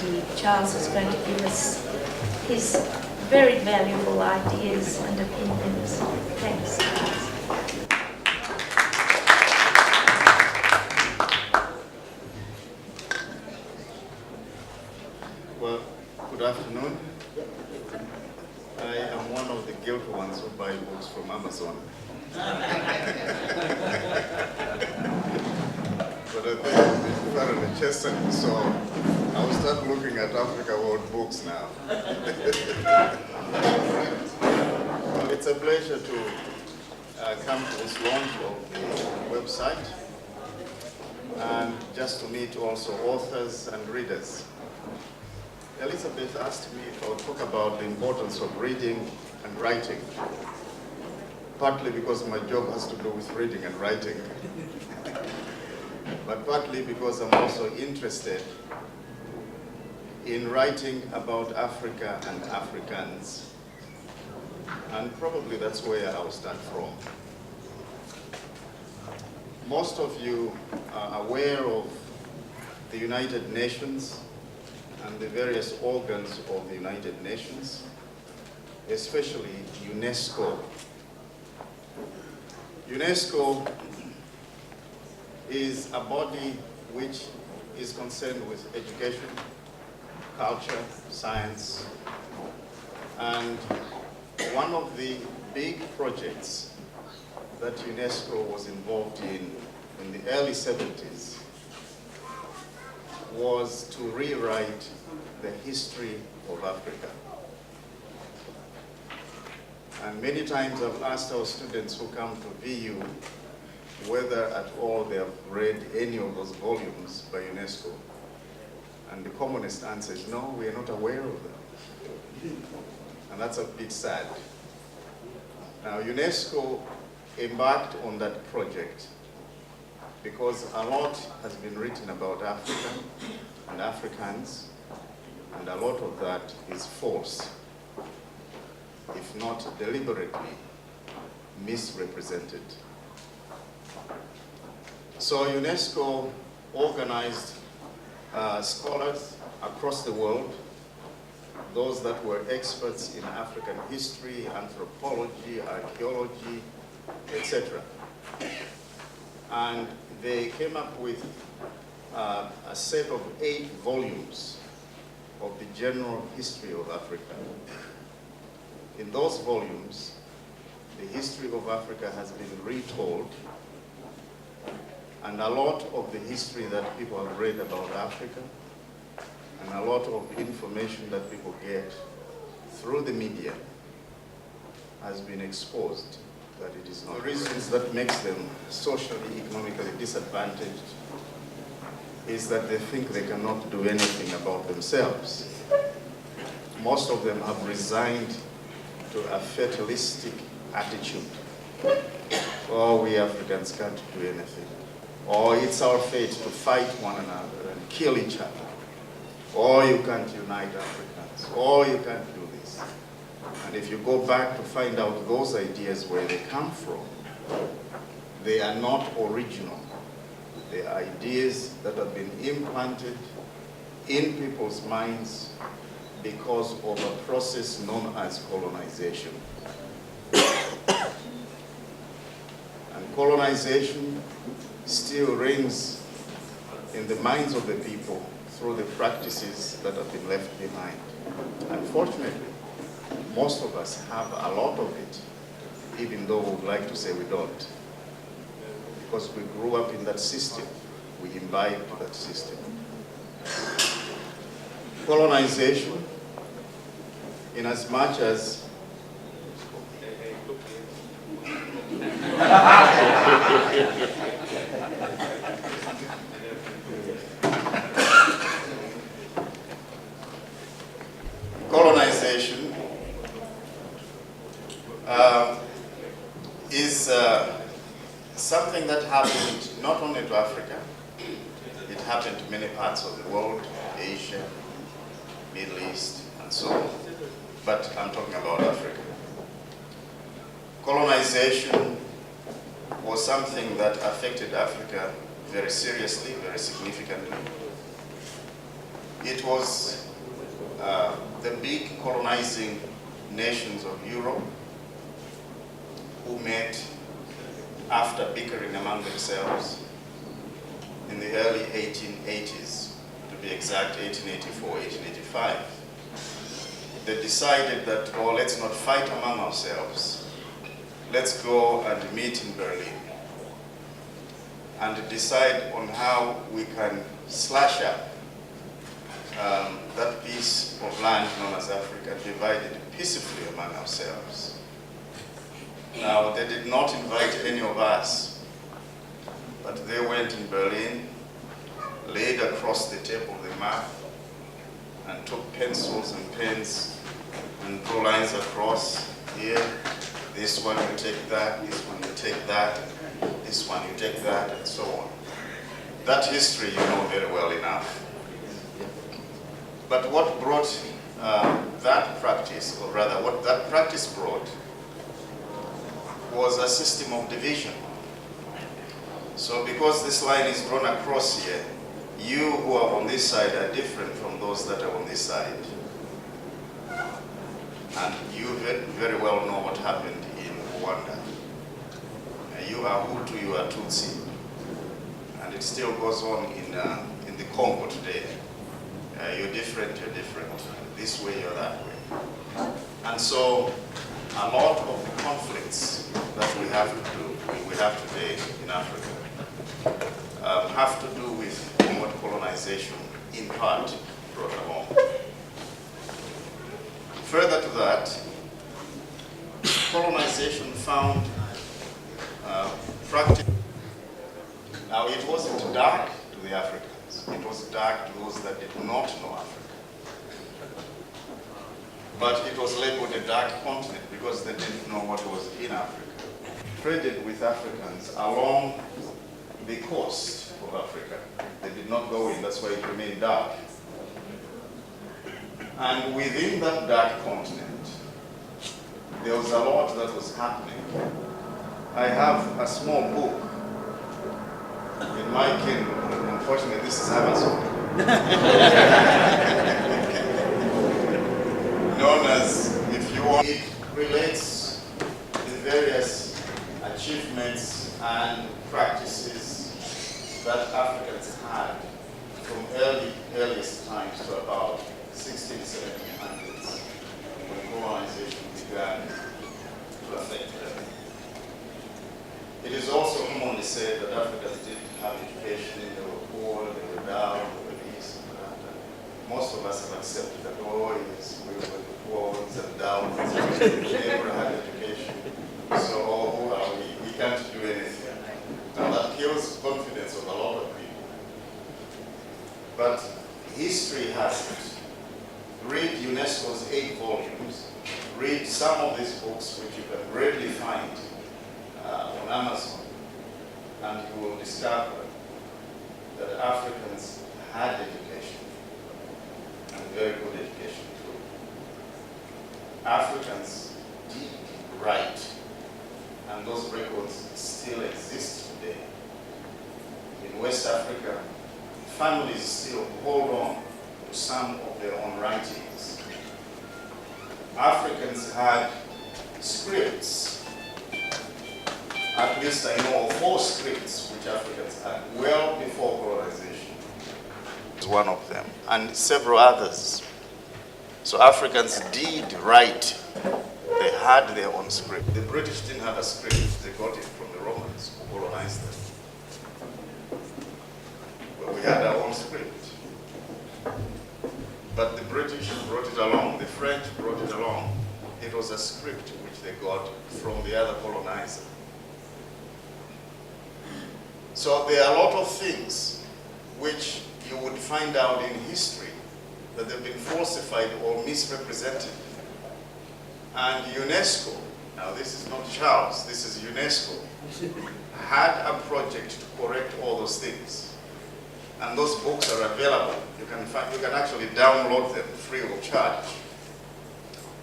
University, Charles is going to give us his very valuable ideas and opinions. Thanks, Charles. Well, good afternoon. I am one of the guilty ones who buy books from Amazon. But I think I've been thoroughly chastened, so I'll start looking at Africa World books now. Well, it's a pleasure to come to this launch of the website and just to meet also authors and readers. Elizabeth asked me if I would talk about the importance of reading and writing, partly because my job has to do with reading and writing, but partly because I'm also interested in writing about Africa and Africans, and probably that's where I'll start from. Most of you are aware of the United Nations and the various organs of the United Nations, especially UNESCO. UNESCO is a body which is concerned with education, culture, science, and one of the big projects that UNESCO was involved in the early 70s was to rewrite the history of Africa. And many times I've asked our students who come to VU whether at all they have read any of those volumes by UNESCO. And the commonest answer is no, we are not aware of them. And that's a bit sad. Now, UNESCO embarked on that project because a lot has been written about Africa and Africans, and a lot of that is false, if not deliberately misrepresented. So UNESCO organized scholars across the world, those that were experts in African history, anthropology, archaeology, etc. And they came up with a set of 8 volumes of the general history of Africa. In those volumes, the history of Africa has been retold, and a lot of the history that people have read about Africa, and a lot of information that people get through the media has been exposed that it is not. The reasons that makes them socially, economically disadvantaged is that they think they cannot do anything about themselves. Most of them have resigned to a fatalistic attitude. Oh, we Africans can't do anything. Oh, it's our fate to fight one another and kill each other. Oh, you can't unite Africans. Oh, you can't do this. And if you go back to find out those ideas where they come from, they are not original. They are ideas that have been implanted in people's minds because of a process known as colonization. And colonization still reigns in the minds of the people through the practices that have been left behind. Unfortunately, most of us have a lot of it, even though we would like to say we don't. Because we grew up in that system, we imbibed that system. Colonization, in as much as colonization is something that happened not only to Africa, it happened to many parts of the world, Asia, Middle East, and so on. But I'm talking about Africa. Colonization was something that affected Africa very seriously, very significantly. it was the big colonizing nations of Europe who met after bickering among themselves in the early 1880s, to be exact, 1884, 1885. They decided that, oh, let's not fight among ourselves. Let's go and meet in Berlin and decide on how we can slash up that piece of land known as Africa, divided peacefully among ourselves. Now, they did not invite any of us, but they went in Berlin, laid across the table the map, and took pencils and pens and drew lines across here. This one you take that, this one you take that, this one you take that, and so on. That history you know very well enough. But what brought that practice, or rather what that practice brought, was a system of division. So because this line is drawn across here, you who are on this side are different from those that are on this side. And you very well know what happened in Rwanda. You are Hutu, you are Tutsi. And it still goes on in the Congo today. You're different, this way, you're that way. And so a lot of the conflicts that we have today in Africa have to do with what colonization in part brought along. Further to that, colonization found practice. Now, it wasn't dark to the Africans. It was dark to those that did not know Africa. But it was labeled a dark continent because they didn't know what was in Africa. Traded with Africans along the coast of Africa. They did not go in, that's why it remained dark. And within that dark continent, there was a lot that was happening. I have a small book in my Kindle. Unfortunately, this is Amazon. Known as, if you want, it relates the various achievements and practices that Africans had from earliest times to about 1700s, when colonization began to affect them. It is also commonly said that Africans didn't have education, they were poor, they were down, they were this and that. And most of us have accepted that, oh yes, we were the poor ones and down ones, and we never had education. So, oh, who are we? We can't do anything. Now that kills confidence of a lot of people. But history has it. Read UNESCO's 8 volumes. Read some of these books which you can readily find on Amazon, and you will discover that Africans had education, and very good education too. Africans did write, and those records still exist today. In West Africa, families still hold on to some of their own writings. Africans had scripts. At least I know of 4 scripts which Africans had well before colonization. It's one of them, and several others. So Africans did write. They had their own script. The British didn't have a script. They got it from the Romans who colonized them. But we had our own script. But the British brought it along, the French brought it along. It was a script which they got from the other colonizer. So there are a lot of things which you would find out in history that they've been falsified or misrepresented. And UNESCO, now this is not Charles, this is UNESCO, had a project to correct all those things. And those books are available. You can actually download them free of charge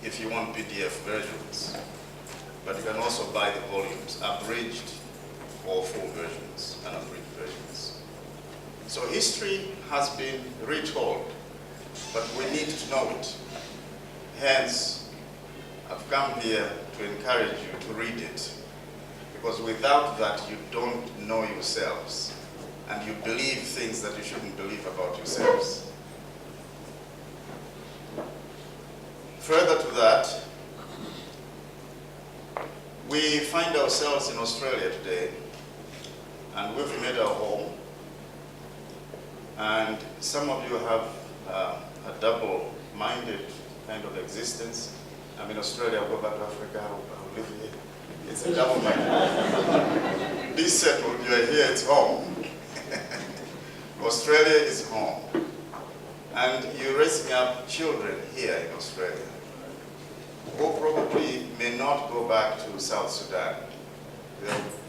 if you want PDF versions. But you can also buy the volumes, abridged or full versions and abridged versions. So history has been retold but we need to know it. Hence, I've come here to encourage you to read it, because without that you don't know yourselves, and you believe things that you shouldn't believe about yourselves. Further to that, we find ourselves in Australia today, and we've made our home. And some of you have a double-minded kind of existence. I'm in Australia, I'll go back to Africa, I'll live here. It's a double-minded. Be settled, you are here, it's home. Australia is home. And you're raising up children here in Australia who probably may not go back to South Sudan.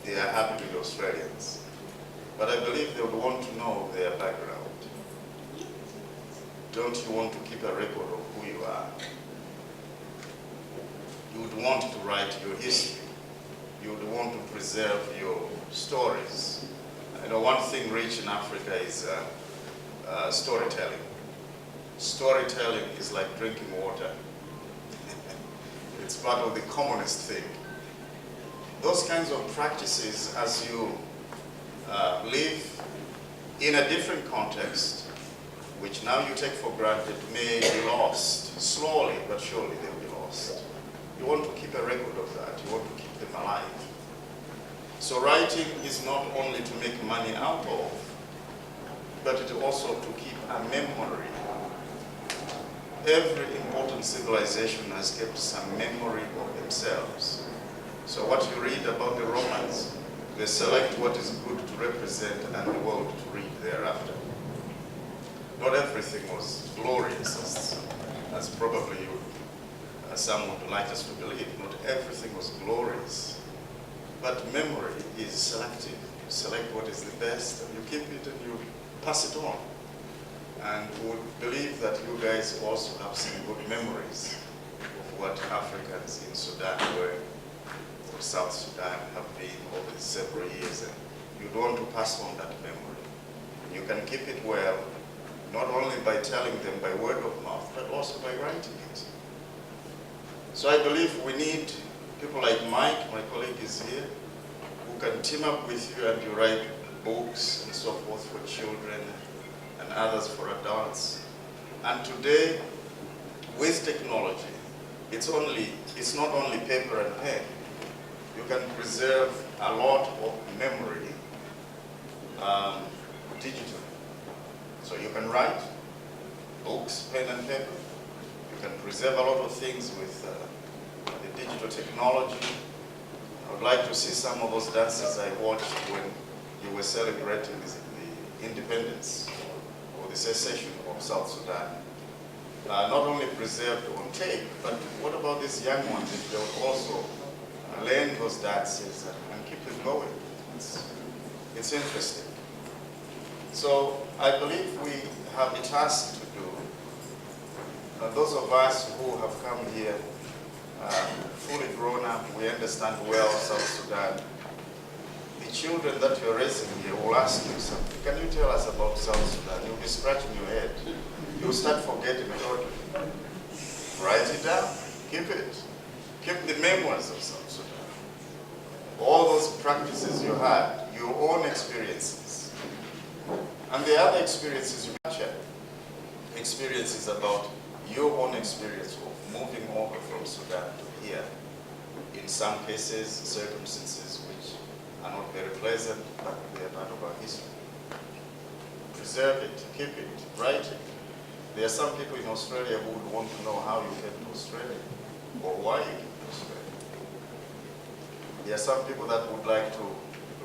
They are happy to be Australians. But I believe they would want to know their background. Don't you want to keep a record of who you are? You would want to write your history. You would want to preserve your stories. I know one thing rich in Africa is storytelling. Storytelling is like drinking water. It's part of the commonest thing. Those kinds of practices, as you live in a different context, which now you take for granted, may be lost. Slowly but surely they'll be lost. You want to keep a record of that. You want to keep them alive. So writing is not only to make money out of, but it also to keep a memory. Every important civilization has kept some memory of themselves. So what you read about the Romans, they select what is good to represent and the world to read thereafter. Not everything was glorious, as probably some would like us to believe. Not everything was glorious. But memory is selective. You select what is the best, and you keep it and you pass it on. And we would believe that you guys also have some good memories of what Africans in Sudan were, or South Sudan have been over several years, and you'd want to pass on that memory. And you can keep it well, not only by telling them by word of mouth, but also by writing it. So I believe we need people like Mike, my colleague is here, who can team up with you and you write books and so forth for children and others for adults. And today, with technology, it's not only paper and pen. You can preserve a lot of memory digitally. So you can write books, pen and paper. You can preserve a lot of things with the digital technology. I would like to see some of those dances I watched when you were celebrating the independence or the secession of South Sudan. Not only preserved on tape, but what about these young ones? If they would also learn those dances and keep them going. It's interesting. So I believe we have a task to do. Those of us who have come here fully grown up, we understand well South Sudan. The children that you're raising here will ask you something. Can you tell us about South Sudan? You'll be scratching your head. You'll start forgetting totally. Write it down. Keep it. Keep the memoirs of South Sudan. All those practices you had, your own experiences. And the other experiences you capture. Experiences about your own experience of moving over from Sudan to here. In some cases, circumstances which are not very pleasant, but they are part of our history. Preserve it, keep it, write it. There are some people in Australia who would want to know how you came to Australia, or why you came to Australia. There are some people that would like to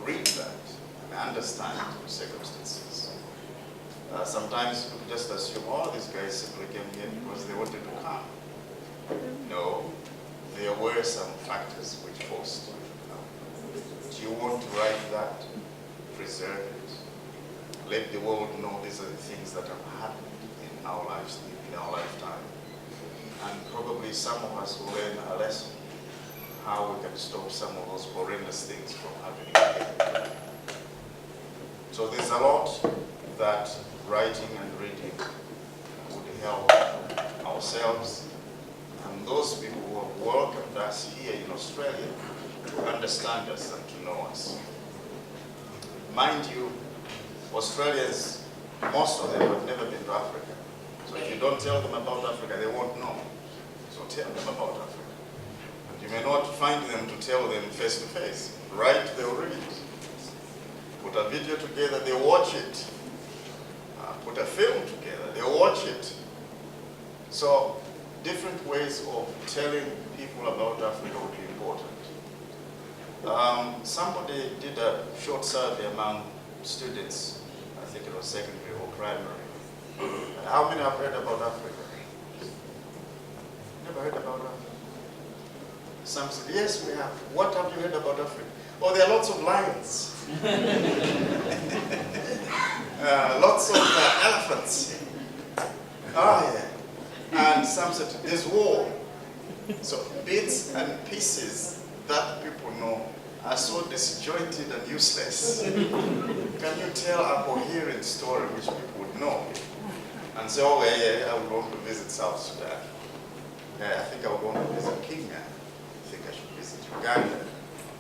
read that and understand the circumstances. Sometimes you just assume, oh, these guys simply came here because they wanted to come. No, there were some factors which forced you to come. Do you want to write that? Preserve it. Let the world know these are the things that have happened in our lives, in our lifetime. And probably some of us will learn a lesson, how we can stop some of those horrendous things from happening again. So there's a lot that writing and reading would help ourselves and those people who have welcomed us here in Australia to understand us and to know us. Mind you, Australians, most of them have never been to Africa. So if you don't tell them about Africa, they won't know. So tell them about Africa. And you may not find them to tell them face to face. Right, they'll read it. Put a video together, they watch it. Put a film together, they watch it. So different ways of telling people about Africa would be important. Somebody did a short survey among students, I think it was secondary or primary. How many have heard about Africa? Never heard about Africa? Some said, yes, we have. What have you heard about Africa? Oh, there are lots of lions. Lots of elephants. Oh, yeah. And some said, there's war. So bits and pieces that people know are so disjointed and useless. Can you tell a coherent story which people would know? And say, oh, yeah, I would want to visit South Sudan. Yeah, I think I would want to visit Kenya. I think I should visit Uganda.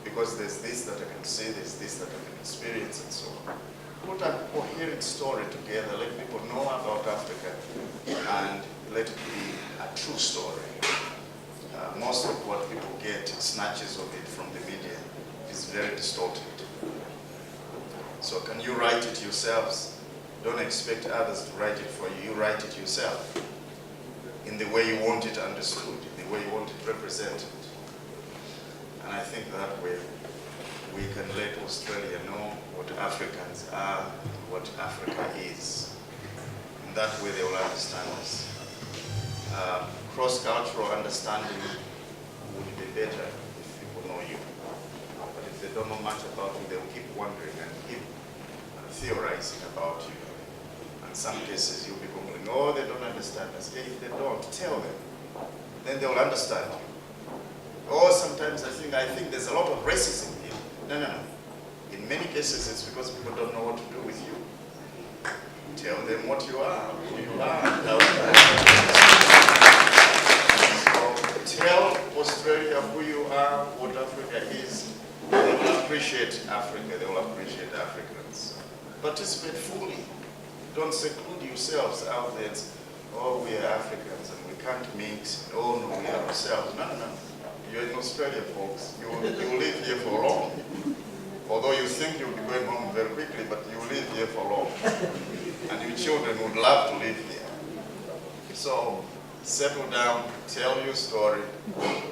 Because there's this that I can see, there's this that I can experience, and so on. Put a coherent story together, let people know about Africa, and let it be a true story. Most of what people get, snatches of it from the media, is very distorted. So can you write it yourselves? Don't expect others to write it for you. You write it yourself in the way you want it understood, in the way you want it represented. And I think that way we can let Australia know what Africans are, what Africa is. And that way they will understand us. Cross-cultural understanding would be better if people know you. But if they don't know much about you, they'll keep wondering and keep theorizing about you. In some cases, you'll be complaining, oh, they don't understand us. Yeah, if they don't, tell them. Then they'll understand you. Or sometimes I think there's a lot of racism here. No. In many cases, it's because people don't know what to do with you. Tell them what you are, who you are. So tell Australia who you are, what Africa is. They will appreciate Africa. They will appreciate Africans. Participate fully. Don't seclude yourselves out there. Oh, we are Africans and we can't mix. Oh, no, we are ourselves. No. You're in Australia, folks. You live here for long. Although you think you'll be going home very quickly, but you live here for long. And your children would love to live here. So settle down, tell your story,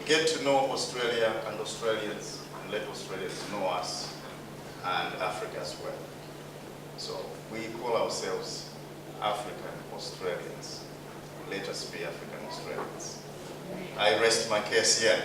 get to know Australia and Australians, and let Australians know us and Africa as well. So we call ourselves African Australians. Let us be African Australians. I rest my case here.